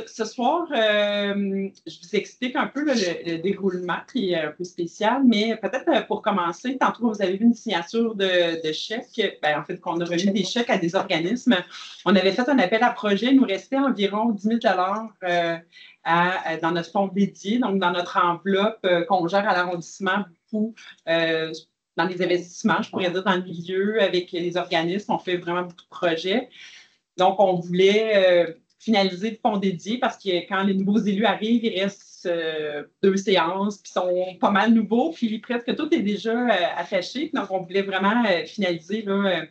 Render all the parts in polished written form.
Ce soir, je vous explique un peu le déroulement qui est un peu spécial, mais peut-être pour commencer, tantôt vous avez vu une signature de chèques, en fait, qu'on a remis des chèques à des organismes. On avait fait un appel à projet, il nous restait environ 10 000 dans notre fonds dédié, donc dans notre enveloppe qu'on gère à l'arrondissement, beaucoup dans les investissements, je pourrais dire, dans le milieu, avec les organismes, on fait vraiment beaucoup de projets. Donc, on voulait finaliser le fonds dédié parce que quand les nouveaux élus arrivent, il reste 2 séances qui sont pas mal nouveaux, puis presque tout est déjà attaché. Donc, on voulait vraiment finaliser là,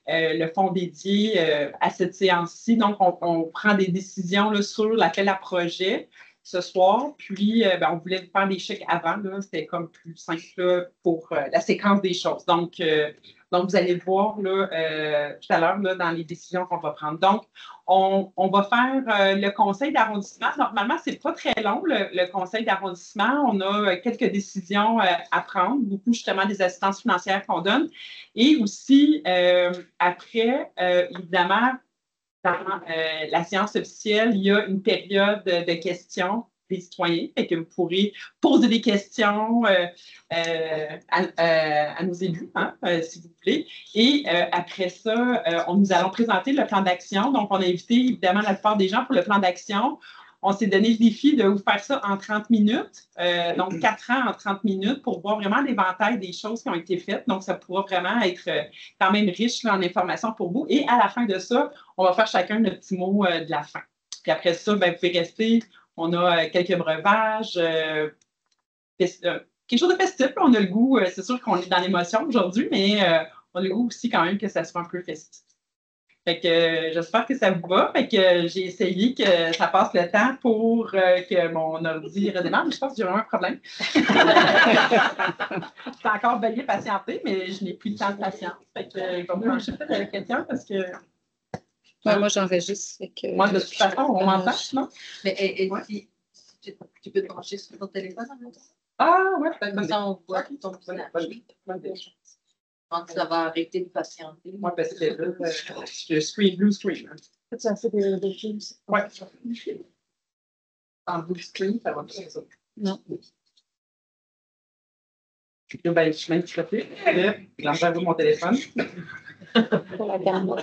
le fonds dédié à cette séance-ci. Donc, on prend des décisions là, sur l'appel à projet ce soir, puis on voulait faire des chèques avant. C'était comme plus simple là, pour la séquence des choses. Donc, vous allez le voir là, tout à l'heure dans les décisions qu'on va prendre. Donc, on va faire le conseil d'arrondissement. Normalement, ce n'est pas très long, le conseil d'arrondissement. On a quelques décisions à prendre, beaucoup justement des assistances financières qu'on donne. Et aussi, après, évidemment, dans la séance officielle, il y a une période de questions des citoyens. Fait que vous pourrez poser des questions à nos élus, si vous voulez. Et après ça, nous allons présenter le plan d'action. Donc, on a invité évidemment la plupart des gens pour le plan d'action. On s'est donné le défi de vous faire ça en 30 minutes, donc 4 ans en 30 minutes pour voir vraiment l'éventail des choses qui ont été faites. Donc, ça pourra vraiment être quand même riche là, en informations pour vous. Et à la fin de ça, on va faire chacun notre petit mot de la fin. Puis après ça, vous pouvez rester. On a quelques breuvages, quelque chose de festif. On a le goût, c'est sûr qu'on est dans l'émotion aujourd'hui, mais on a le goût aussi quand même que ça soit un peu festif. Fait que j'espère que ça vous va. Fait que j'ai essayé que ça passe le temps pour que mon ordi redémarre, mais je pense que j'ai vraiment un problème. Je suis encore veuillez patienter, mais je n'ai plus de temps de patience. Fait que je vais me pencher peut-être avec quelqu'un parce que. Ouais, moi, j'enregistre. Moi, de toute façon, on m'entend, non? Mais si tu peux te brancher sur ton téléphone en même temps? Ah, ouais, comme ça, on voit ton visage. Donc, ça va arrêter de patienter. Moi, parce que là, je screen, blue screen. Tu as fait des films? Oui. En blue screen, ça va faire ça. Non. Là, ben, je suis même stoppée. Là, j'envoie mon téléphone. Pour la caméra.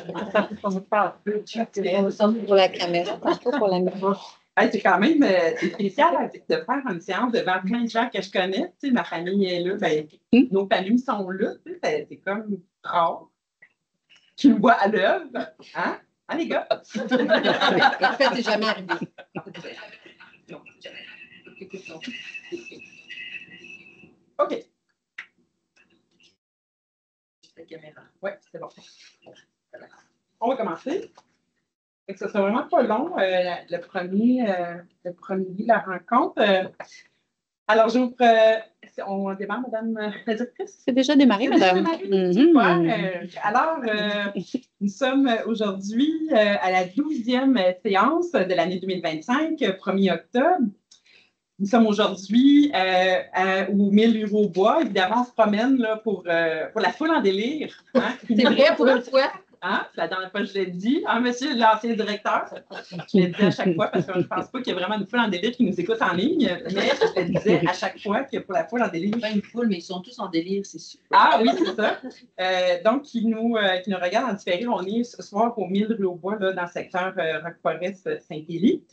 Pour la caméra, pas pour la caméra. Hey, c'est quand même spécial de faire une séance devant plein de gens que je connais. Tu sais, ma famille est là, ben, nos familles sont là. Tu sais, c'est comme rare. Tu me vois à l'œuvre. Hein? Hein, les gars? En fait, c'est jamais arrivé. Non, jamais. OK. La caméra. Oui, c'est bon. On va commencer. Ça sera vraiment pas long, le premier, la rencontre. Alors, on démarre, Madame la directrice? C'est déjà démarré, Madame. Alors, nous sommes aujourd'hui à la 12e séance de l'année 2025, 1er octobre. Nous sommes aujourd'hui au 1000 euros bois. Évidemment, on se promène là, pour la foule en délire. Hein? C'est vrai pour une fois? Hein? C'est la dernière fois que je l'ai dit. Ah, monsieur l'ancien directeur, je l'ai dit à chaque fois parce que je ne pense pas qu'il y a vraiment une foule en délire qui nous écoute en ligne, mais je le disais à chaque fois que pour la foule en délire. Pas une foule, mais ils sont tous en délire, c'est sûr. Ah oui, c'est ça. Donc, qui nous regardent en différé, on est ce soir au 1000 rue au bois, là, dans le secteur Rock-Forest-Saint-Élie.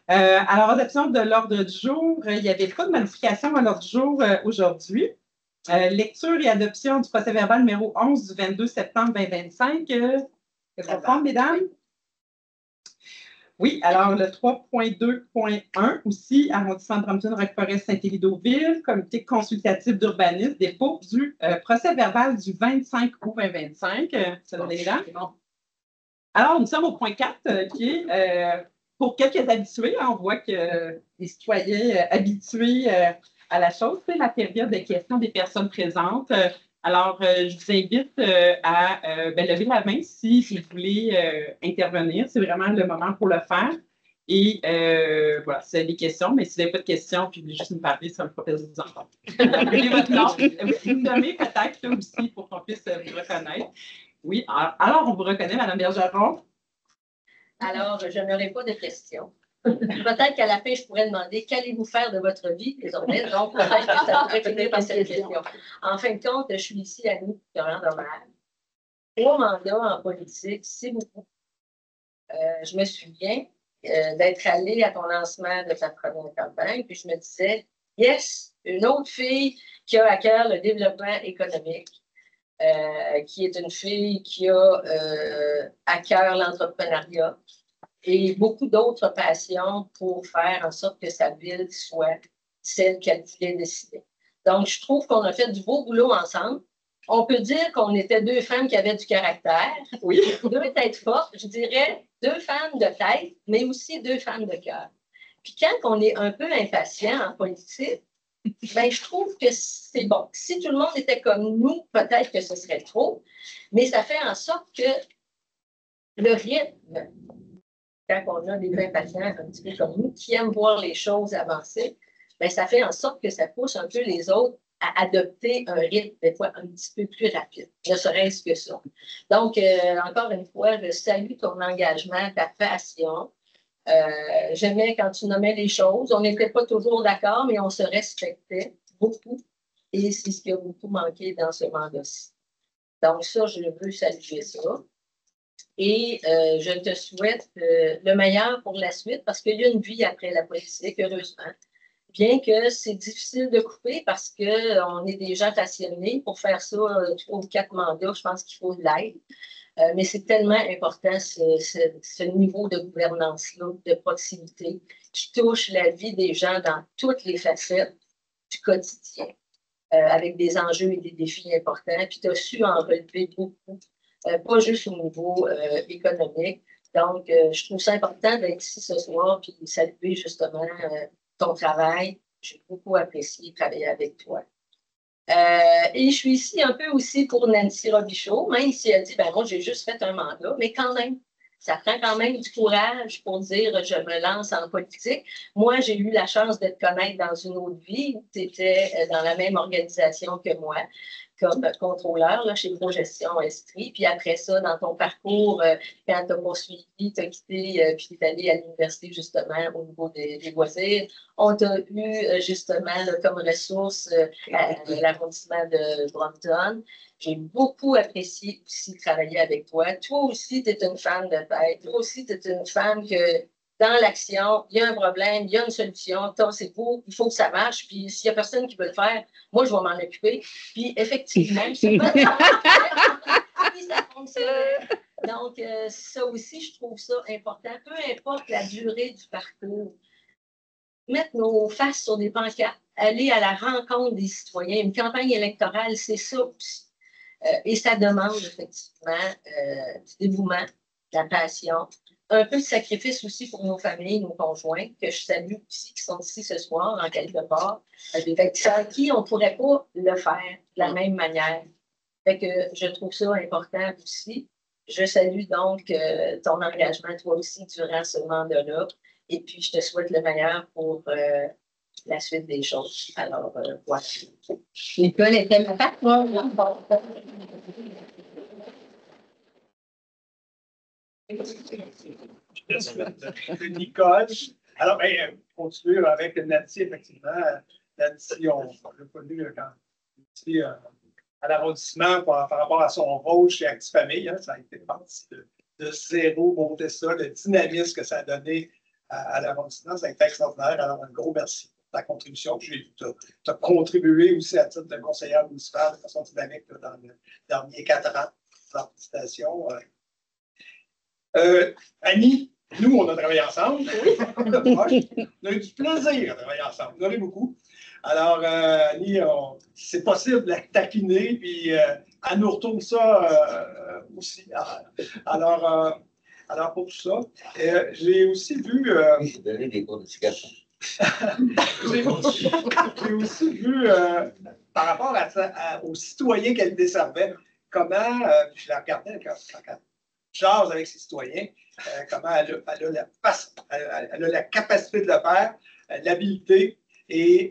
Alors, adoption de l'ordre du jour, il n'y avait pas de modification à l'ordre du jour aujourd'hui. Lecture et adoption du procès-verbal numéro 11 du 22 septembre 2025. Est-ce qu'on prend, mesdames? Oui, alors le 3.2.1 aussi, arrondissement de Brampton, Rock-Forest, Saint-Élie-Deauville, comité consultatif d'urbanisme, dépôt du procès-verbal du 25 août 2025. Ça donne les dates? Alors, nous sommes au point 4, qui est pour quelques habitués. On voit que les citoyens habitués à la chose, c'est la période de questions des personnes présentes. Alors, je vous invite à lever la main si vous voulez intervenir. C'est vraiment le moment pour le faire. Et voilà, si vous avez des questions, mais si vous n'avez pas de questions puis vous voulez juste nous parler, ça me fera plaisir de vous entendre. Donnez votre nom. Vous me nommez peut-être là aussi pour qu'on puisse vous reconnaître. Oui, alors on vous reconnaît, Mme Bergeron. Alors, je n'aurai pas de questions. Peut-être qu'à la fin, je pourrais demander qu'allez-vous faire de votre vie désormais. Donc, peut-être que ça pourrait finir par cette question. En fin de compte, je suis ici à nous, Florent Dommage. 3 mandats en politique, c'est beaucoup. Je me souviens d'être allée à ton lancement de ta première campagne, puis je me disais, yes, une autre fille qui a à cœur le développement économique, qui est une fille qui a à cœur l'entrepreneuriat et beaucoup d'autres passions pour faire en sorte que sa ville soit celle qu'elle voulait décider. Donc, je trouve qu'on a fait du beau boulot ensemble. On peut dire qu'on était 2 femmes qui avaient du caractère. Oui. 2 têtes fortes, je dirais 2 femmes de tête, mais aussi 2 femmes de cœur. Puis quand on est un peu impatient en politique, ben, je trouve que c'est bon. Si tout le monde était comme nous, peut-être que ce serait trop, mais ça fait en sorte que le rythme, quand on a des impatients un petit peu comme nous, qui aiment voir les choses avancer, ben, ça fait en sorte que ça pousse un peu les autres à adopter un rythme des fois un petit peu plus rapide, ne serait-ce que ça. Donc, encore une fois, je salue ton engagement, ta passion. J'aimais quand tu nommais les choses. On n'était pas toujours d'accord, mais on se respectait beaucoup. Et c'est ce qui a beaucoup manqué dans ce mandat-ci. Donc, ça, je veux saluer ça. Et je te souhaite le meilleur pour la suite parce qu'il y a une vie après la politique, heureusement. Bien que c'est difficile de couper parce qu'on est des gens passionnés. Pour faire ça, 3 ou 4 mandats, je pense qu'il faut de l'aide. Mais c'est tellement important ce niveau de gouvernance-là, de proximité, qui touche la vie des gens dans toutes les facettes du quotidien, avec des enjeux et des défis importants. Puis tu as su en relever beaucoup, pas juste au niveau économique. Donc, je trouve ça important d'être ici ce soir puis saluer justement ton travail. J'ai beaucoup apprécié travailler avec toi. Et je suis ici un peu aussi pour Nancy Robichaud, même si elle dit, ben moi, j'ai juste fait un mandat, mais quand même, ça prend quand même du courage pour dire, je me lance en politique. Moi, j'ai eu la chance de te connaître dans une autre vie où tu étais dans la même organisation que moi, comme contrôleur là, chez ProGestion Estrie. Puis après ça, dans ton parcours, quand tu as poursuivi, tu as quitté, puis tu es allé à l'université justement au niveau des loisirs. On t'a eu justement là, comme ressource à l'arrondissement de Brompton. J'ai beaucoup apprécié aussi travailler avec toi. Toi aussi, tu es une femme de tête. Toi aussi, tu es une femme que dans l'action, il y a un problème, il y a une solution, c'est beau, il faut que ça marche. Puis s'il n'y a personne qui veut le faire, moi, je vais m'en occuper. Puis effectivement, puis ça fonctionne. Donc, ça aussi, je trouve ça important. Peu importe la durée du parcours, mettre nos faces sur des pancartes, aller à la rencontre des citoyens. Une campagne électorale, c'est ça aussi. Et ça demande effectivement du dévouement, de la passion, un peu de sacrifice aussi pour nos familles, nos conjoints, que je salue aussi, qui sont ici ce soir, en quelque part, sans qui on ne pourrait pas le faire de la même manière. Fait que je trouve ça important aussi. Je salue donc ton engagement, toi aussi, durant ce mandat-là. Et puis, je te souhaite le meilleur pour la suite des choses. Alors, voilà. Nicole était ma patronne. Nicole. Alors, continuer avec Nancy, effectivement. Nancy, on l'a connu quand Nancy, à l'arrondissement par rapport à son rôle chez Actifamille. Hein, ça a été parti de zéro, monter ça, le dynamisme que ça a donné à l'arrondissement. Ça a été extraordinaire. Alors, un gros merci pour ta contribution. Tu as contribué aussi à titre de conseillère municipale de façon dynamique là, dans les derniers 4 ans. Félicitations. Annie, nous, on a travaillé ensemble. On a eu du plaisir à travailler ensemble. Vous en avez beaucoup. Alors, Annie, c'est possible de la taquiner, puis elle nous retourne ça aussi. Alors, pour tout ça, j'ai aussi vu. J'ai donné des cours d'éducation. J'ai aussi vu, par rapport aux citoyens qu'elle desservait, comment, je la regardais quand jase avec ses citoyens, comment elle a la capacité de le faire, l'habileté. Et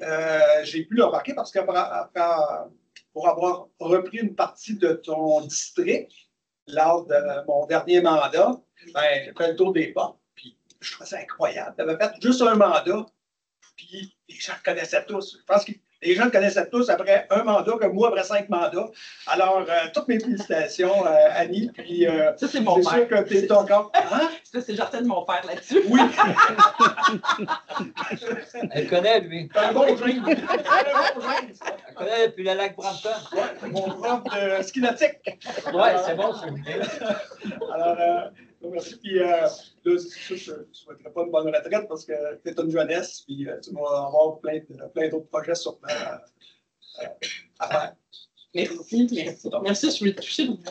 j'ai pu le remarquer parce que pour avoir repris une partie de ton district lors de mon dernier mandat, j'ai fait le tour des portes. Puis Je trouvais ça incroyable. Il avait fait juste un mandat, puis les gens le connaissaient tous. Je pense que les gens le connaissaient tous après un mandat, comme moi après 5 mandats. Alors, toutes mes félicitations, Annie. Puis, Ça, c'est mon c'est père. sûr que tu es encore. Hein? Ça, c'est certain de mon père là-dessus. Oui. Elle connaît, lui. C'est un bon jeune. C'est un bon jeune. Elle connaît depuis le lac Brampton. Ouais, mon prof de ski nautique. Ouais, c'est bon, ça. Alors, merci. Puis là, c'est sûr, je ne souhaiterais pas une bonne retraite parce que tu es une jeunesse, puis tu vas avoir plein d'autres projets sûrement à faire. Merci, merci. Merci, je vais toucher le bout.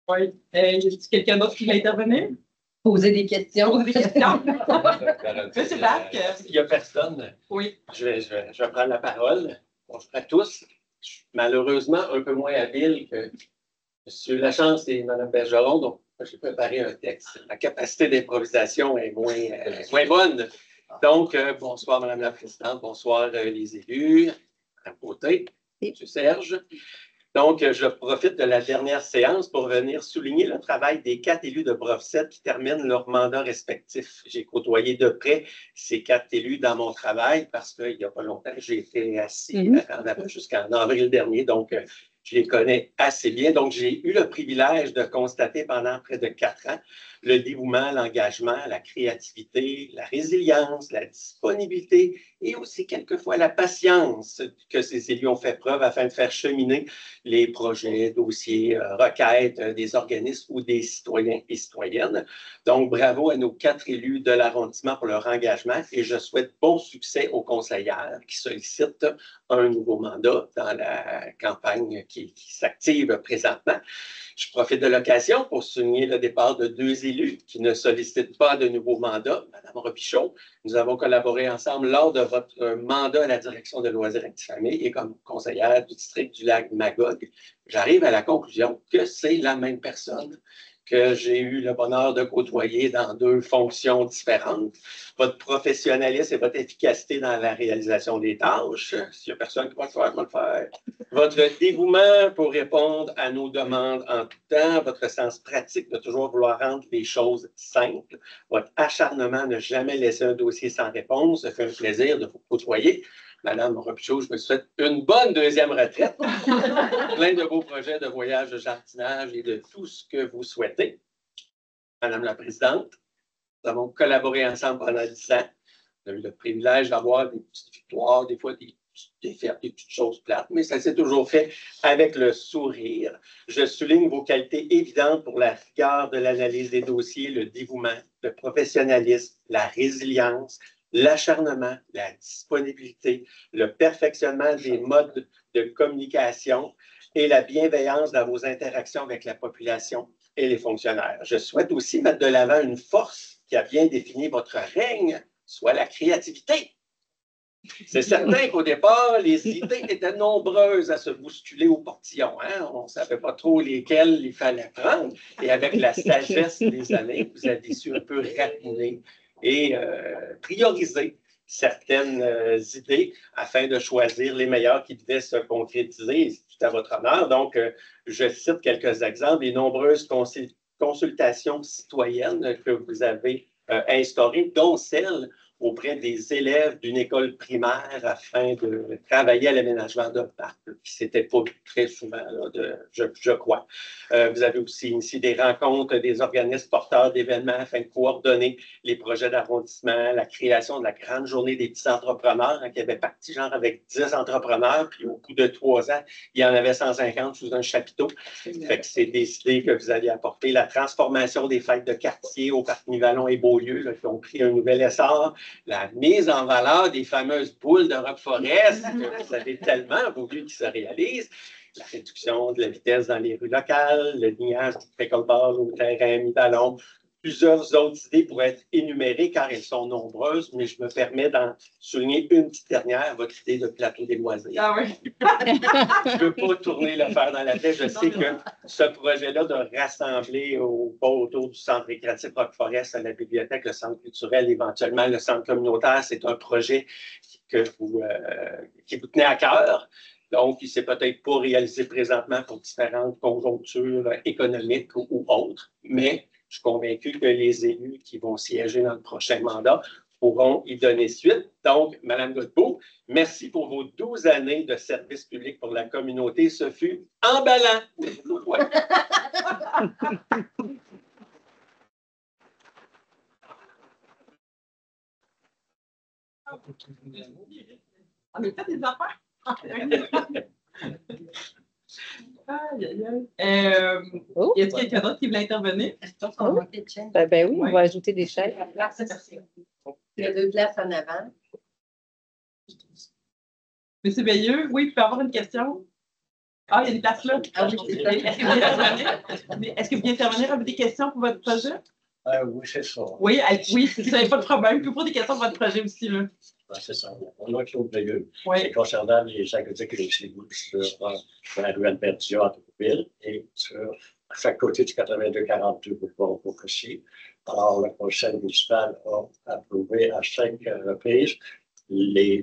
Oui. Y a-t-il quelqu'un d'autre qui veut intervenir? Poser des questions. Poser des questions. Monsieur Bach. Il n'y a personne. Oui. Je vais prendre la parole. Bonjour à tous. Je suis malheureusement un peu moins habile que M. Lachance et Mme Bergeron, donc j'ai préparé un texte. Ma capacité d'improvisation est moins bonne. Donc, bonsoir Mme la Présidente, bonsoir les élus, à côté, M. Serge. Donc, je profite de la dernière séance pour venir souligner le travail des 4 élus de Brovset qui terminent leur mandat respectif. J'ai côtoyé de près ces 4 élus dans mon travail parce qu'il n'y a pas longtemps, j'ai été assis jusqu'en avril dernier, donc je les connais assez bien. Donc, j'ai eu le privilège de constater pendant près de 4 ans le dévouement, l'engagement, la créativité, la résilience, la disponibilité et aussi quelquefois la patience que ces élus ont fait preuve afin de faire cheminer les projets, dossiers, requêtes des organismes ou des citoyens et citoyennes. Donc, bravo à nos 4 élus de l'arrondissement pour leur engagement et je souhaite bon succès aux conseillères qui sollicitent un nouveau mandat dans la campagne qui s'active présentement. Je profite de l'occasion pour souligner le départ de 2 élus qui ne sollicitent pas de nouveau mandat. Mme Robichaud, nous avons collaboré ensemble lors de votre mandat à la direction de Loisirs Actifs Famille et comme conseillère du district du lac Magog. J'arrive à la conclusion que c'est la même personne que j'ai eu le bonheur de côtoyer dans 2 fonctions différentes. Votre professionnalisme et votre efficacité dans la réalisation des tâches, s'il n'y a personne qui va le faire, je vais le faire. Votre dévouement pour répondre à nos demandes en tout temps, votre sens pratique de toujours vouloir rendre les choses simples, votre acharnement à ne jamais laisser un dossier sans réponse, ça fait un plaisir de vous côtoyer. Madame Robichaud, je me souhaite une bonne 2e retraite, plein de beaux projets de voyage, de jardinage et de tout ce que vous souhaitez. Madame la Présidente, nous avons collaboré ensemble pendant 10 ans. On a eu le privilège d'avoir des petites victoires, des fois des petites défaites, des petites choses plates, mais ça s'est toujours fait avec le sourire. Je souligne vos qualités évidentes pour la rigueur de l'analyse des dossiers, le dévouement, le professionnalisme, la résilience, l'acharnement, la disponibilité, le perfectionnement des modes de communication et la bienveillance dans vos interactions avec la population et les fonctionnaires. Je souhaite aussi mettre de l'avant une force qui a bien défini votre règne, soit la créativité. C'est certain qu'au départ, les idées étaient nombreuses à se bousculer au portillon. Hein? On ne savait pas trop lesquelles il fallait prendre. Et avec la sagesse des années, vous avez su un peu raffiner et prioriser certaines idées afin de choisir les meilleures qui devaient se concrétiser. C'est tout à votre honneur. Donc, je cite quelques exemples. Les nombreuses consultations citoyennes que vous avez instaurées, dont celle auprès des élèves d'une école primaire afin de travailler à l'aménagement de parc, qui s'était pas très souvent, là, je crois. Vous avez aussi initié des rencontres des organismes porteurs d'événements afin de coordonner les projets d'arrondissement, la création de la grande journée des petits entrepreneurs, hein, qui avait parti genre avec 10 entrepreneurs, puis au bout de 3 ans, il y en avait 150 sous un chapiteau. Fait que c'est des idées que vous allez apporter. La transformation des fêtes de quartier au parc Nivallon et Beaulieu, là, qui ont pris un nouvel essor. La mise en valeur des fameuses boules de Rock Forest que vous avez tellement voulu qu'ils se réalisent. La réduction de la vitesse dans les rues locales, le lignage du pickleball au terrain mi-ballon. Plusieurs autres idées pourraient être énumérées car elles sont nombreuses, mais je me permets d'en souligner une petite dernière, votre idée de plateau des loisirs. Ah oui. Je ne veux pas tourner le fer dans la tête. Je sais que ce projet-là de rassembler autour du centre récréatif Rock Forest, à la bibliothèque, le centre culturel, éventuellement le centre communautaire, c'est un projet qui vous tenait à cœur. Donc, il ne s'est peut-être pas réalisé présentement pour différentes conjonctures économiques ou autres, mais je suis convaincu que les élus qui vont siéger dans le prochain mandat pourront y donner suite. Donc, Mme Godbout, merci pour vos 12 années de service public pour la communauté. Ce fut emballant. Ouais. On est fait des affaires. Aïe, aïe, aïe. Oh. Y a-t-il quelqu'un d'autre qui voulait intervenir? Ben oui, Ouais. on va ajouter des chaises. Il y a 2 places en avant. Monsieur Veilleux, oui, tu peux avoir une question? Ah, il y a une place là. Ah oui, c'est ça. Est-ce que vous voulez intervenir avec des questions pour votre projet? Oui, c'est ça. Oui, oui, c'est ça, pas de problème. Vous pouvez poser des questions pour votre projet aussi. Là. C'est ça. On a Claude Veilleux. Oui. C'est concernant les aqueducs et les ségouts sur la rue Albert-Dion à Trouville et sur chaque côté du 82-42 boulevard Beaucassi. Alors, le conseil municipal a approuvé à 5 reprises les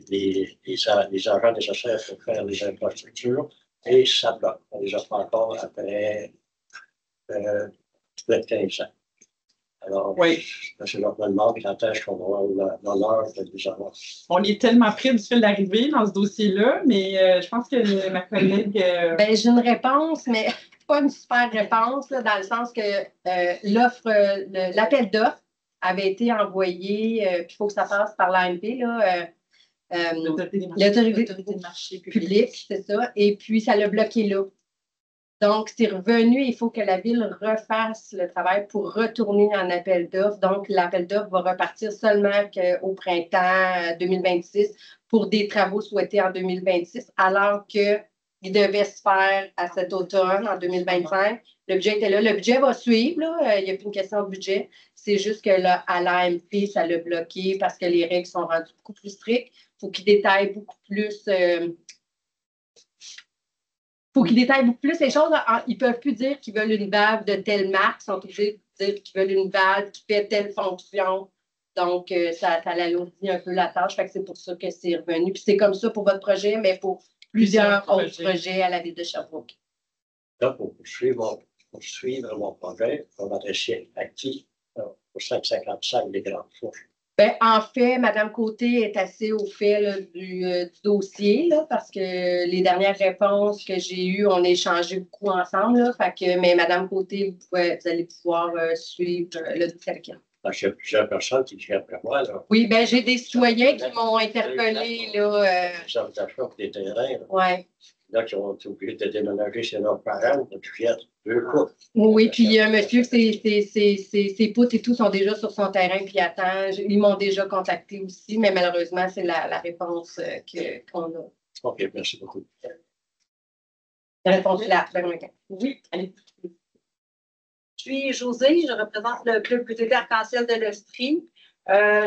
agents nécessaires pour faire les infrastructures et ça bloque. On les a pas encore après peut-être 15 ans. Alors, Oui. c'est normalement quand est-ce qu'on aura l'honneur de les avoir. On est tellement près du fil d'arrivée dans ce dossier-là, mais je pense que ma collègue. Ben, j'ai une réponse, mais pas une super réponse, là, dans le sens que l'appel d'offres avait été envoyé, puis il faut que ça passe par l'AMP, l'autorité de marché publique, c'est ça, et puis ça l'a bloqué là. Donc, c'est revenu, il faut que la Ville refasse le travail pour retourner en appel d'offres. Donc, l'appel d'offres va repartir seulement au printemps 2026 pour des travaux souhaités en 2026, alors qu'il devait se faire à cet automne, en 2025. Le budget était là. Le budget va suivre, là. Il n'y a plus une question de budget. C'est juste que là, à l'AMP, ça l'a bloqué parce que les règles sont rendues beaucoup plus strictes. Il faut qu'ils détaillent beaucoup plus... faut qu'ils détaillent beaucoup plus les choses. Ils ne peuvent plus dire qu'ils veulent une valve de telle marque. Ils sont obligés de dire qu'ils veulent une valve qui fait telle fonction. Donc, ça alourdit un peu la tâche. Fait que c'est pour ça que c'est revenu. Puis c'est comme ça pour votre projet, mais pour plusieurs autres projets à la Ville de Sherbrooke. Là, pour poursuivre mon projet, on va rester actif pour 555 des grandes fourches. Ben, en fait, Mme Côté est assez au fait là, du dossier là, parce que les dernières réponses que j'ai eues, on a échangé beaucoup ensemble. Là, mais Mme Côté, vous allez pouvoir suivre le dossier avec elle. Parce qu'il y a plusieurs personnes qui viennent après moi. Là. Oui, ben j'ai des citoyens qui m'ont interpellé. Des invitations pour des terrains. Oui. Là, qui ont été obligés de déménager chez leurs parents, donc ils viennent 2 couples. Oui, puis il y a un monsieur, ses poutres et tout sont déjà sur son terrain, puis attend. Ils m'ont déjà contacté aussi, mais malheureusement, c'est la réponse qu'on a. OK, merci beaucoup. La réponse est là. Oui, allez. Je suis Josée, je représente le club VTT Arc-en-Ciel de l'Estrie.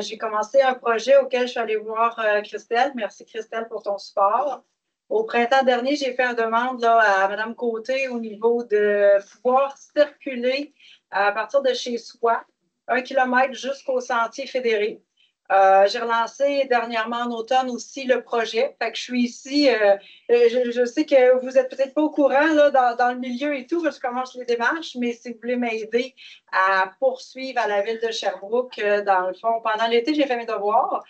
J'ai commencé un projet auquel je suis allée voir Christelle. Merci Christelle pour ton support. Au printemps dernier, j'ai fait une demande là, à Mme Côté au niveau de pouvoir circuler à partir de chez soi 1 kilomètre jusqu'au sentier fédéré. J'ai relancé dernièrement en automne aussi le projet. Fait que je suis ici. Je sais que vous n'êtes peut-être pas au courant là, dans le milieu et tout, parce que je commence les démarches, mais si vous voulez m'aider à poursuivre à la Ville de Sherbrooke, dans le fond, pendant l'été, j'ai fait mes devoirs.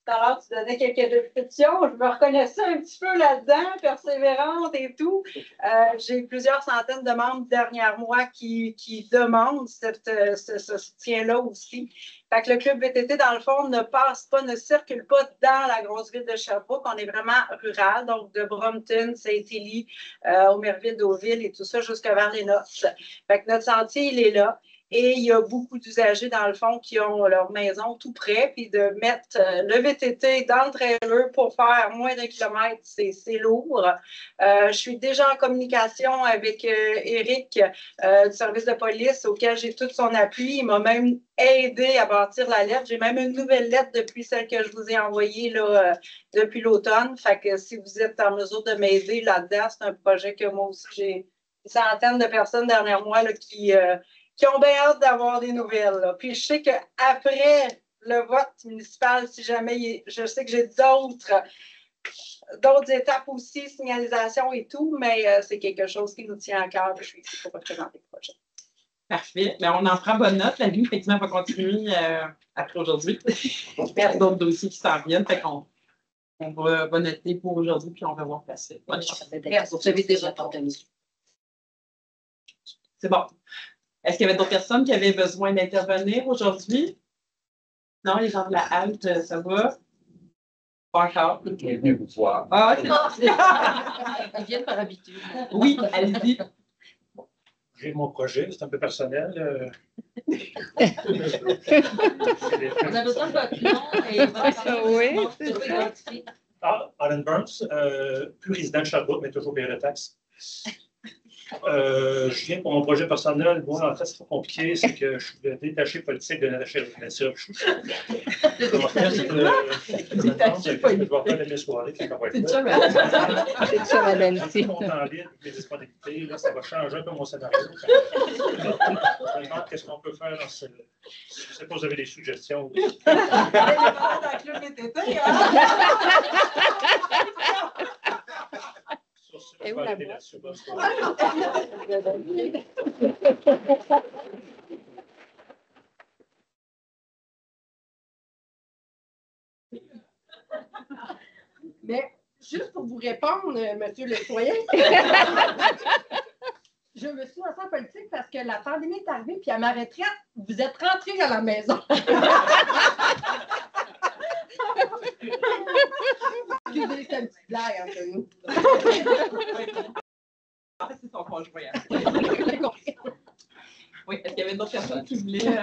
Tout à l'heure, tu donnais quelques descriptions. Je me reconnaissais un petit peu là-dedans, persévérante et tout. J'ai plusieurs centaines de membres derrière moi qui demandent ce soutien-là aussi. Fait que le club VTT, dans le fond, ne circule pas dans la grosse ville de Sherbrooke. On est vraiment rural, donc de Brompton, Saint-Élie, Aumerville, Deauville et tout ça, jusqu'à vers les Noces. Fait que notre sentier, il est là. Et il y a beaucoup d'usagers, dans le fond, qui ont leur maison tout près, puis de mettre le VTT dans le trailer pour faire moins d'1 kilomètre, c'est lourd. Je suis déjà en communication avec Éric du service de police, auquel j'ai tout son appui. Il m'a même aidé à bâtir la lettre. J'ai même une nouvelle lettre depuis celle que je vous ai envoyée là, depuis l'automne. Fait que si vous êtes en mesure de m'aider là-dedans, c'est un projet que moi aussi, j'ai une centaine de personnes derrière moi là, qui ont bien hâte d'avoir des nouvelles. Là. Puis je sais qu'après le vote municipal, si jamais je sais que j'ai d'autres d'autres étapes aussi, signalisation et tout, mais c'est quelque chose qui nous tient à cœur. Je suis ici pour représenter le projet. Parfait. Ben, on en prend bonne note. La vie, effectivement, va continuer après aujourd'hui. Il y a d'autres dossiers qui s'en viennent. Fait qu'on va noter pour aujourd'hui, puis on va voir passer. Bonne chance. Merci. Vous avez déjà entendu. C'est bon. Est-ce qu'il y avait d'autres personnes qui avaient besoin d'intervenir aujourd'hui? Non, les gens de la halte, ça va? Pas encore. Venez vous voir. Ah, c'est Ils viennent par habitude. Oui, allez-y. J'ai mon projet, c'est un peu personnel. On a besoin de votre nom et votre Oui. Alan Burns, plus résident de Sherbrooke, mais toujours payé de taxes. Je viens pour mon projet personnel. Moi, en fait, c'est pas compliqué. C'est que je suis détaché politique de Natacha Relation. Je dois faire de mes soirées. C'est ça, madame. C'est ça, madame. Si mon temps libre, mes disponibilités, là, ça va changer un peu mon scénario. Je me demande qu'est-ce qu'on peut faire dans ce. Je ne sais pas si vous avez des suggestions. Et où la Mais juste pour vous répondre, monsieur le citoyen, je me suis lancée en politique parce que la pandémie est arrivée, puis à ma retraite, vous êtes rentrés à la maison. Excusez, c'est une petite blague entre nous. En fait, c'est son conjoint. Oui, est-ce qu'il y avait d'autres personnes qui voulaient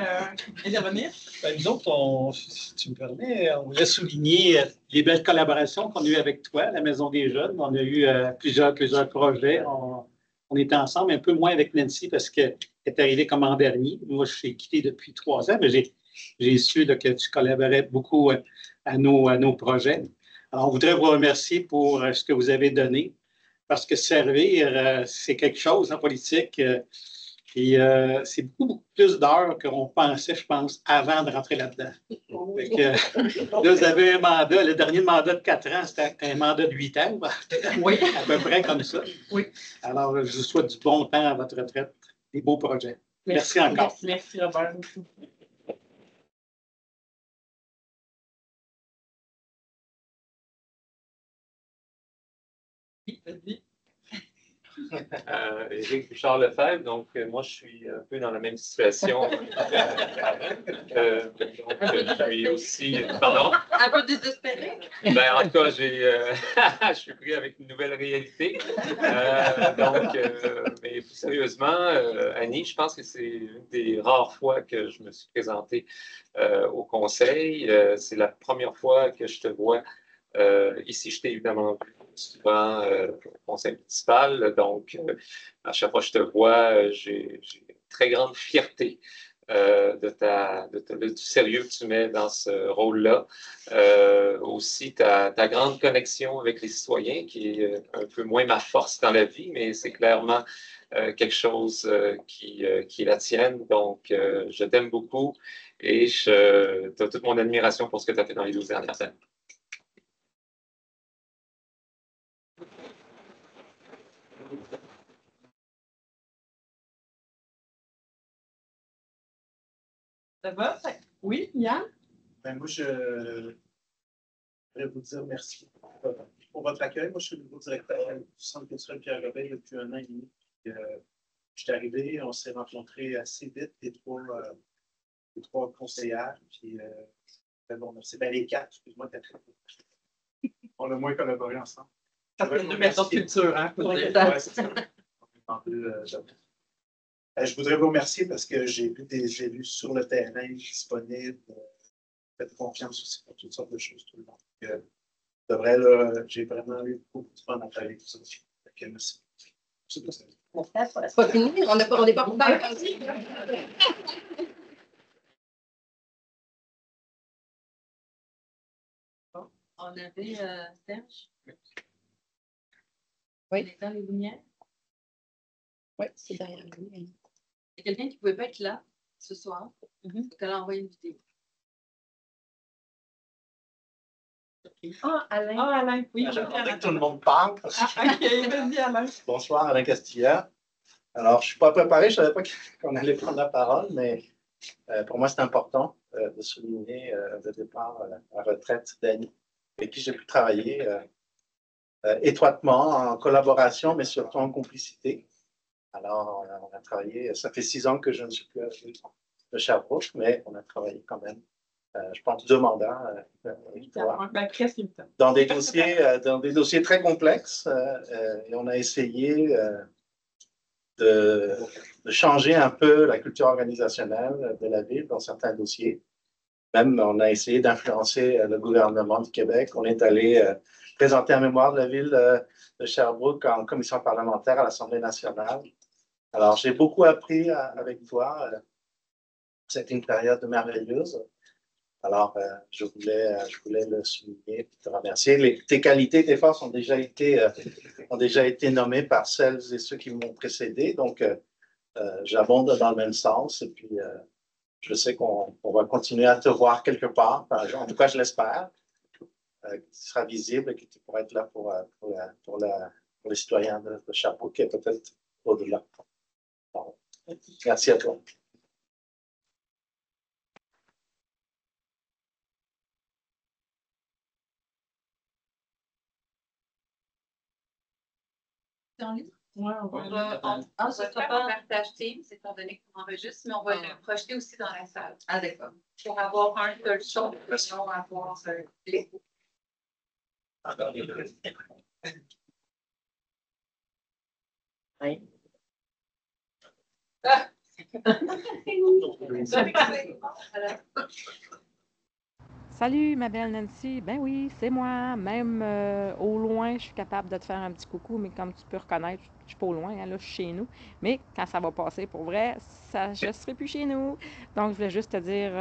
intervenir? Ben, nous autres, si tu me permets, on voulait souligner les belles collaborations qu'on a eues avec toi, à la Maison des Jeunes. On a eu plusieurs projets. On était ensemble, un peu moins avec Nancy parce qu'elle est arrivée comme an dernier. Moi, je suis quitté depuis 3 ans, mais j'ai su là, que tu collaborais beaucoup à nos projets. Alors, on voudrait vous remercier pour ce que vous avez donné, parce que servir, c'est quelque chose en politique. Et c'est beaucoup plus d'heures qu'on pensait, je pense, avant de rentrer là-dedans. Là, vous avez un mandat, le dernier mandat de 4 ans, c'était un mandat de 8 ans, Oui. à peu près comme ça. Oui. Alors, je vous souhaite du bon temps à votre retraite, des beaux projets. Merci encore. Merci, Robert. Oui, vas-y. Éric Bouchard-Lefebvre, donc moi je suis un peu dans la même situation. Donc, je suis aussi. Pardon? Un peu désespéré. Ben, en tout cas, je suis pris avec une nouvelle réalité. Mais plus sérieusement, Annie, je pense que c'est une des rares fois que je me suis présenté au conseil. C'est la première fois que je te vois ici. Je t'ai évidemment vu souvent au conseil municipal. Donc, à chaque fois que je te vois, j'ai une très grande fierté du sérieux que tu mets dans ce rôle-là. Aussi, ta grande connexion avec les citoyens, qui est un peu moins ma force dans la vie, mais c'est clairement quelque chose qui est la tienne. Donc, je t'aime beaucoup et tu as toute mon admiration pour ce que tu as fait dans les 12 dernières années. Ça va? Oui, Yann? Ben, moi, je voudrais vous dire merci pour votre accueil. Moi, je suis le nouveau directeur du Centre culturel Pierre-Robert depuis 1 an et demi. Je suis arrivé, on s'est rencontrés assez vite, les trois conseillères. Puis, bon, merci. Ben, les 4, excuse-moi, on a moins collaboré ensemble. Ça fait 2 maisons de culture, hein? Ouais, c'est ça. Je voudrais vous remercier parce que j'ai vu des élus sur le terrain disponibles. Faites confiance aussi pour toutes sortes de choses, tout le monde. J'ai vraiment eu beaucoup de fun à travailler avec vous. Merci. C'est pas fini, on n'est pas pour faire comme ça. On avait Serge. Oui. Dans les lumières. Oui, c'est derrière lui. Il y a quelqu'un qui ne pouvait pas être là ce soir. Donc, elle a envoyé une vidéo. Ah, Alain. Ah, Alain, oui. J'attendais que tout le monde parle. Ah, OK, vas-y, Alain. Bonsoir, Alain Castilla. Alors, je ne suis pas préparé, je ne savais pas qu'on allait prendre la parole, mais pour moi, c'est important de souligner le départ à la retraite d'Annie, avec qui j'ai pu travailler étroitement, en collaboration, mais surtout en complicité. Alors, on a travaillé, ça fait 6 ans que je ne suis plus à de Sherbrooke, mais on a travaillé quand même, je pense, 2 mandats avec toi. Ben, presque 8 ans. Dans des dossiers très complexes, et on a essayé de changer un peu la culture organisationnelle de la ville dans certains dossiers. Même, on a essayé d'influencer le gouvernement du Québec. On est allé présenter un mémoire de la ville de Sherbrooke en commission parlementaire à l'Assemblée nationale. Alors, j'ai beaucoup appris avec toi. C'était une période merveilleuse. Alors, je voulais le souligner et te remercier. Tes qualités, tes forces ont déjà été nommées par celles et ceux qui m'ont précédé. Donc, j'abonde dans le même sens. Et puis, je sais qu'on va continuer à te voir quelque part. En tout cas, je l'espère. Que tu seras visible et que tu pourras être là pour les citoyens de Sherbrooke et peut-être au-delà. Merci à toi. Ouais, On va faire un partage Teams, étant donné qu'on enregistre, mais on va le projeter aussi dans la salle. Ah, d'accord. Pour avoir un seul son, sinon avoir l'écho. Oui. Salut, ma belle Nancy. Ben oui, c'est moi. Même au loin, je suis capable de te faire un petit coucou, mais comme tu peux reconnaître, je suis pas au loin, hein, là, je suis chez nous. Mais quand ça va passer pour vrai, je ne serai plus chez nous. Donc, je voulais juste te dire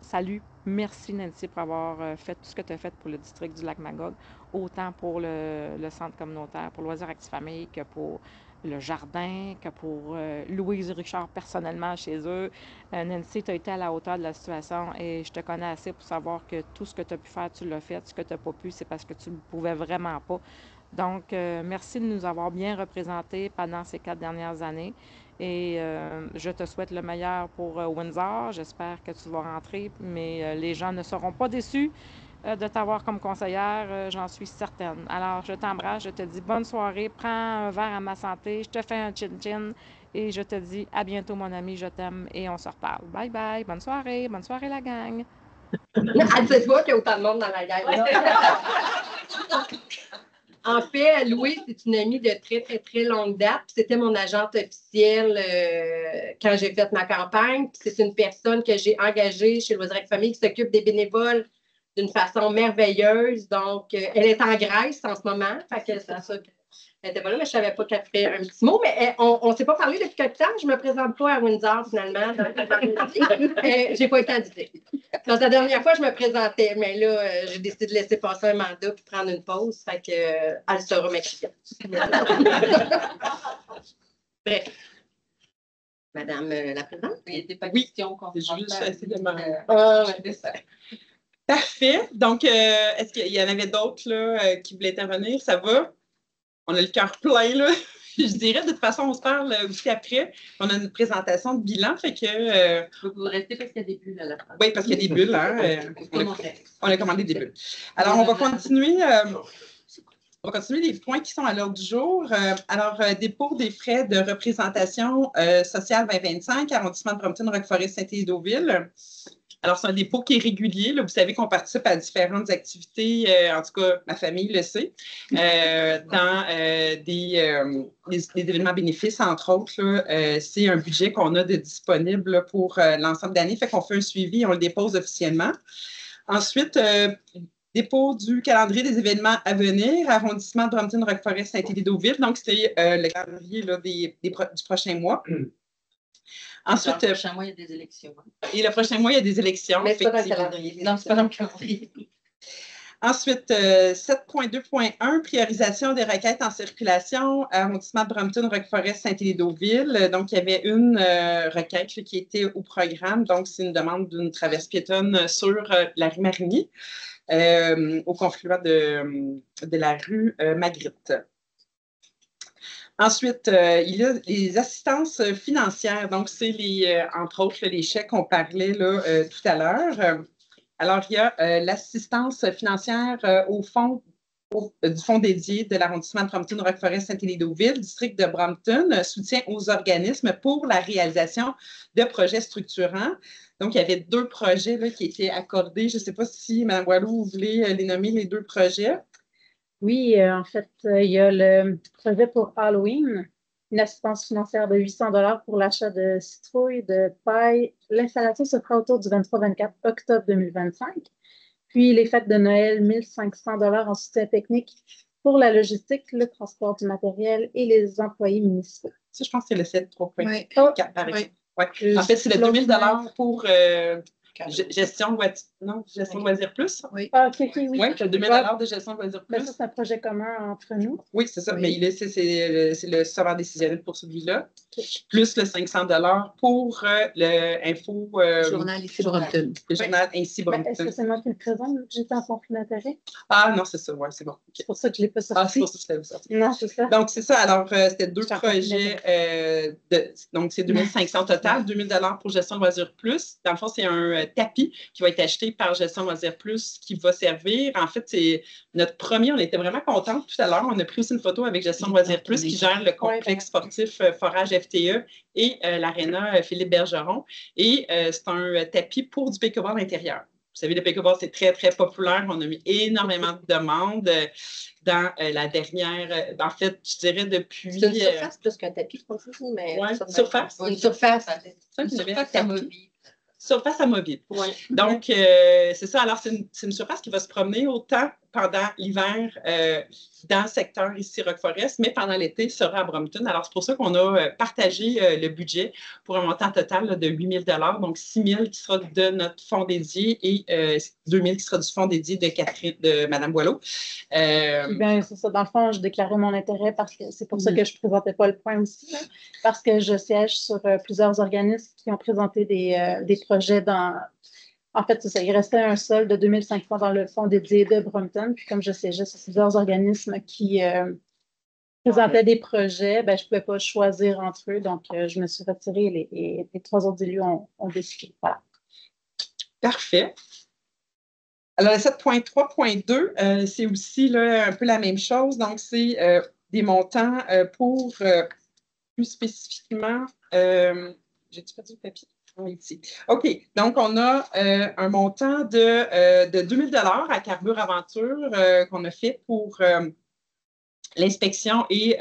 salut. Merci, Nancy, pour avoir fait tout ce que tu as fait pour le district du Lac-Magog, autant pour le centre communautaire, pour Loisirs Actifs Famille, que pour le jardin, que pour Louise Richard personnellement chez eux. Nancy, tu as été à la hauteur de la situation et je te connais assez pour savoir que tout ce que tu as pu faire, tu l'as fait. Ce que tu n'as pas pu, c'est parce que tu ne pouvais vraiment pas. Donc, merci de nous avoir bien représentés pendant ces 4 dernières années. Et je te souhaite le meilleur pour Windsor. J'espère que tu vas rentrer, mais les gens ne seront pas déçus de t'avoir comme conseillère, j'en suis certaine. Alors, je t'embrasse, je te dis bonne soirée, prends un verre à ma santé, je te fais un chin-chin et je te dis à bientôt, mon ami, je t'aime et on se reparle. Bye bye, bonne soirée la gang. C'est toi qui a autant de monde dans la gang. Là. En fait, Louise, c'est une amie de très, très, très longue date. C'était mon agente officielle quand j'ai fait ma campagne. C'est une personne que j'ai engagée chez Loisirs Actifs Famille qui s'occupe des bénévoles d'une façon merveilleuse. Donc, elle est en Grèce en ce moment. Fait que c'est ça qu'elle était pas là, mais je ne savais pas qu'elle ferait un petit mot. Mais on ne s'est pas parlé depuis quelque temps. Je ne me présente pas à Windsor, finalement. Je n'ai pas été invitée. Donc, la dernière fois, je me présentais, mais là, j'ai décidé de laisser passer un mandat puis prendre une pause. Fait que, elle sera ma cliente. Bref. Madame la présidente? Il n'était pas question qu'on je juste essayer de ouais. Parfait. Donc, est-ce qu'il y en avait d'autres là, qui voulaient intervenir? Ça va? On a le cœur plein, là. Je dirais, de toute façon, on se parle aussi après. On a une présentation de bilan, fait que... Vous restez parce qu'il y a des bulles à la fin. Oui, parce qu'il y a des bulles, hein. On a commandé des bulles. Alors, on va continuer... On va continuer les points qui sont à l'ordre du jour. Alors, dépôt des frais de représentation sociale 2025, arrondissement de Brompton, Roqueforest, Saint-Édouard-Ville. Alors, c'est un dépôt qui est régulier. Là. Vous savez qu'on participe à différentes activités, en tout cas, ma famille le sait, dans des événements bénéfices, entre autres. C'est un budget qu'on a de disponible là, pour l'ensemble d'année. Fait qu'on fait un suivi et on le dépose officiellement. Ensuite, dépôt du calendrier des événements à venir, arrondissement de Brompton, Roqueforest, Saint-Édouard-Ville. Donc, c'est le calendrier là, du prochain mois. Ensuite, le prochain mois, il y a des élections. Et le prochain mois, il y a des élections. Mais c'est pas dans le calendrier. Non, c'est pas dans le calendrier. Ensuite, 7.2.1, priorisation des requêtes en circulation, arrondissement de Brompton, Roqueforest, Saint-Édouard-Ville. Donc, il y avait une requête là, qui était au programme. Donc, c'est une demande d'une traverse piétonne sur la rue Marigny. au confluent de la rue Magritte. Ensuite, il y a les assistances financières. Donc, c'est entre autres les chèques qu'on parlait là, tout à l'heure. Alors, il y a l'assistance financière du fonds dédié de l'arrondissement de Brompton-Roqueforest-Saint-Élie-Deauville, district de Brompton, soutien aux organismes pour la réalisation de projets structurants. Donc, il y avait 2 projets là, qui étaient accordés. Je ne sais pas si, Mme Boileau, vous voulez les nommer, les 2 projets. Oui, en fait, il y a le projet pour Halloween, une assistance financière de 800 $ pour l'achat de citrouilles, de paille. L'installation se fera autour du 23-24 octobre 2025. Puis les fêtes de Noël, 1 500 $ en soutien technique pour la logistique, le transport du matériel et les employés municipaux. Ça, je pense que c'est le 7.4 par exemple. Oui. Ouais. En fait, c'est le 2 000 $ pour gestion de loisirs plus. Oui. Ah, OK, oui. Oui, le 2 000 $ de gestion de loisirs plus. Ça, c'est un projet commun entre nous. Oui, c'est ça. Oui. Mais c'est le savoir décisionnel pour celui-là. Plus le 500 $ pour l'info. Le journal ici Brompton. Le journal ici Brompton. Est-ce que c'est moi qui le présente? J'étais en conflit d'intérêt. Ah non, c'est ça. Oui, c'est bon. Okay. C'est pour ça que je ne l'ai pas sorti. Ah, c'est pour ça que je l'ai sorti. Non, c'est ça. Donc, c'est ça. Alors, c'était 2 projets. Donc, c'est 2 500 total. 2 000 $ pour gestion de loisirs plus. Dans le fond, c'est un tapis qui va être acheté par Gestion de loisirs plus qui va servir. En fait, c'est notre premier. On était vraiment contents tout à l'heure. On a pris aussi une photo avec Gestion de loisirs plus qui gère le complexe sportif Forage FTE et l'aréna Philippe Bergeron. Et c'est un tapis pour du pickleball intérieur. Vous savez, le pickleball, c'est très, très populaire. On a mis énormément de demandes dans la dernière... en fait, je dirais depuis... C'est une surface plus qu'un tapis, je pense. Mais oui, surface. Une surface. Une surface amovible. Surface amovible. Oui. Donc, c'est ça. Alors, c'est une surface qui va se promener autant pendant l'hiver dans le secteur ici Roqueforest, mais pendant l'été, sera à Brompton. Alors, c'est pour ça qu'on a partagé le budget pour un montant total là, de 8 000 $, donc 6 000 qui sera de notre fonds dédié et 2 000 qui sera du fonds dédié de Mme Boileau. Bien, c'est ça. Dans le fond, je déclarais mon intérêt parce que c'est pour ça que je ne présentais pas le point aussi, là, parce que je siège sur plusieurs organismes qui ont présenté des projets dans... En fait, c'est ça. Il restait un solde de 2 500 dans le fonds dédié de Brompton. Puis comme je siégeais sur plusieurs organismes qui présentaient des projets, ben, je ne pouvais pas choisir entre eux. Donc, je me suis retirée et les 3 autres élus ont décidé. Voilà. Parfait. Alors, le 7.3.2, c'est aussi là, un peu la même chose. Donc, c'est des montants pour plus spécifiquement... j'ai-tu perdu le papier? Ici. OK. Donc, on a un montant de 2 000 $ à Carbure Aventure qu'on a fait pour l'inspection et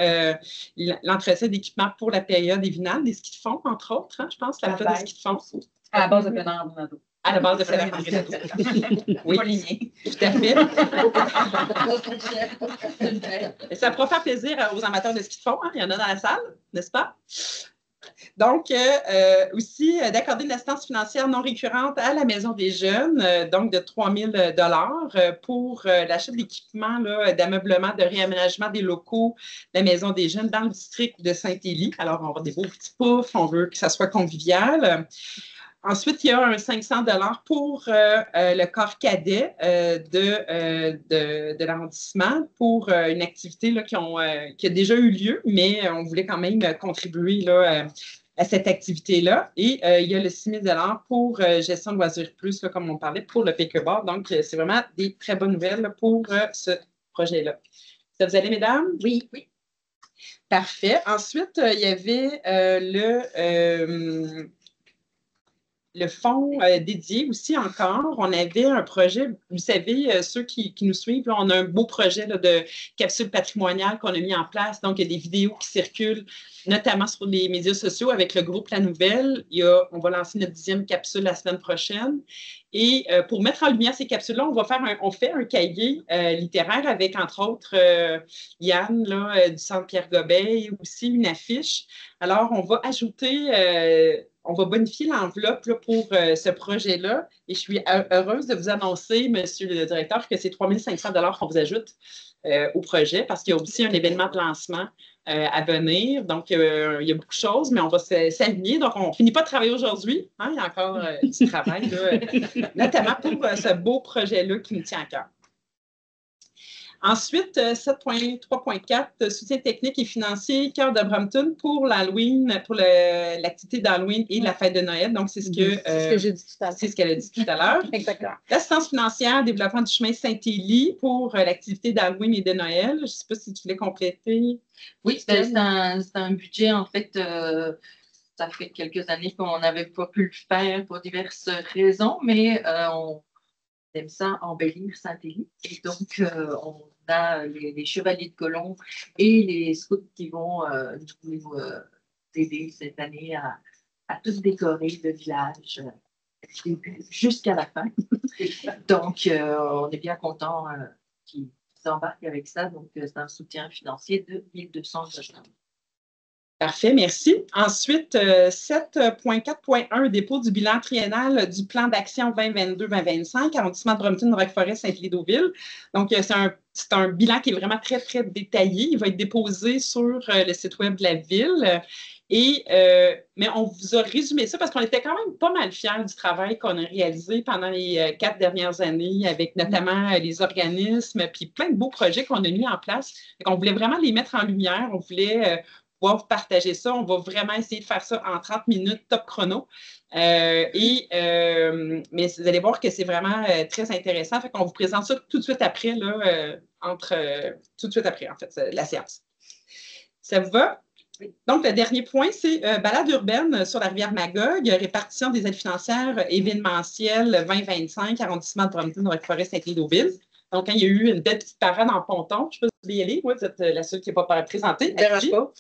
l'entretien d'équipement pour la période évinale des skis de fond, entre autres. Hein, je pense, la période des skis de fond. À la base de Bernard Donado. À la base de Bernard Donado. Oui, tout à fait. Et ça pourra faire plaisir aux amateurs de ski de fond. Hein? Il y en a dans la salle, n'est-ce pas? Donc, aussi, d'accorder une assistance financière non récurrente à la Maison des Jeunes, donc de 3 000 $ pour l'achat d'équipements d'ameublement, de réaménagement des locaux de la Maison des Jeunes dans le district de Saint-Élie. Alors, on va avoir des beaux petits poufs, on veut que ça soit convivial. Ensuite, il y a un 500 $ pour le corps cadet de l'arrondissement pour une activité là, qui a déjà eu lieu, mais on voulait quand même contribuer là, à cette activité-là. Et il y a le 6 000 $ pour gestion de loisirs plus, là, comme on parlait, pour le pickleball. Donc, c'est vraiment des très bonnes nouvelles là, pour ce projet-là. Ça vous allez, mesdames? Oui. Parfait. Ensuite, il y avait le fonds dédié aussi encore. On avait un projet, vous savez, ceux qui nous suivent, là, on a un beau projet là, de capsule patrimoniale qu'on a mis en place. Donc, il y a des vidéos qui circulent, notamment sur les médias sociaux avec le groupe La Nouvelle. On va lancer notre 10e capsule la semaine prochaine. Et pour mettre en lumière ces capsules-là, on fait un cahier littéraire avec, entre autres, Yann là, du Centre Pierre Gobet et aussi une affiche. Alors, on va ajouter... on va bonifier l'enveloppe pour ce projet-là. Et je suis heureuse de vous annoncer, Monsieur le directeur, que c'est 3 500 $ qu'on vous ajoute au projet parce qu'il y a aussi un événement de lancement à venir. Donc, il y a beaucoup de choses, mais on va s'aligner. Donc, on ne finit pas de travailler aujourd'hui. Hein? Il y a encore du travail, là, notamment pour ce beau projet-là qui nous tient à cœur. Ensuite, 7.3.4, soutien technique et financier, Cœur de Brampton pour l'Halloween, pour l'activité d'Halloween et la fête de Noël. Donc, c'est ce que j'ai dit tout à l'heure. C'est ce qu'elle a dit tout à l'heure. Exactement. L'assistance financière, développement du chemin Saint-Élie pour l'activité d'Halloween et de Noël. Je ne sais pas si tu voulais compléter. Oui, c'est un budget, en fait, ça fait quelques années qu'on n'avait pas pu le faire pour diverses raisons, mais on aime ça embellir Saint-Élie. Et donc, on a les chevaliers de colomb et les scouts qui vont nous aider cette année à tout décorer le village jusqu'à la fin. Donc, on est bien content qu'ils s'embarquent avec ça. Donc, c'est un soutien financier de 1 200 $. Parfait, merci. Ensuite, 7.4.1, dépôt du bilan triennal du plan d'action 2022-2025, arrondissement de Brampton, Roqueforest, Saint-Élie-d'Auville. Donc, c'est un bilan qui est vraiment très, très détaillé. Il va être déposé sur le site web de la ville. Mais on vous a résumé ça parce qu'on était quand même pas mal fiers du travail qu'on a réalisé pendant les 4 dernières années avec notamment les organismes puis plein de beaux projets qu'on a mis en place. On voulait vraiment les mettre en lumière. On voulait pouvoir vous partager ça. On va vraiment essayer de faire ça en 30 minutes, top chrono. Mais vous allez voir que c'est vraiment très intéressant. Fait qu'on vous présente ça tout de suite après, là, tout de suite après, en fait, la séance. Ça vous va? Donc, le dernier point, c'est balade urbaine sur la rivière Magog, répartition des aides financières événementielles 2025, arrondissement de Brampton, Roqueforest, Saint-Élie-d'Auville. Donc, quand il y a eu une belle petite parade en ponton, je ne sais pas si vous voulez y aller, moi, vous êtes la seule qui n'est pas présentée.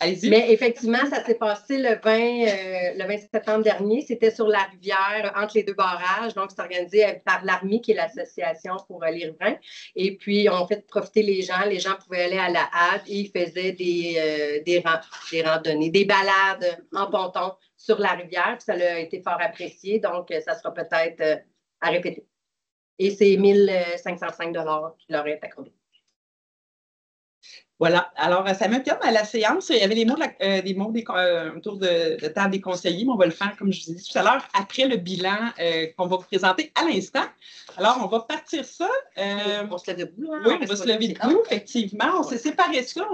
Allez-y. Mais effectivement, ça s'est passé le 20 septembre dernier. C'était sur la rivière, entre les deux barrages. Donc, c'est organisé par l'Army, qui est l'association pour les riverains. Et puis, on fait profiter les gens. Les gens pouvaient aller à la hâte et ils faisaient des randonnées, des balades en ponton sur la rivière. Puis ça a été fort apprécié. Donc, ça sera peut-être à répéter. Et c'est 1 505 $ qui leur est accordé. Voilà. Alors, ça me termine à la séance. Il y avait des mots autour de table des conseillers, mais on va le faire, comme je vous ai dit tout à l'heure, après le bilan qu'on va vous présenter à l'instant. Alors, on va partir ça. On se lève debout. Hein? Oui, on va se lever debout, effectivement. On s'est séparé ça.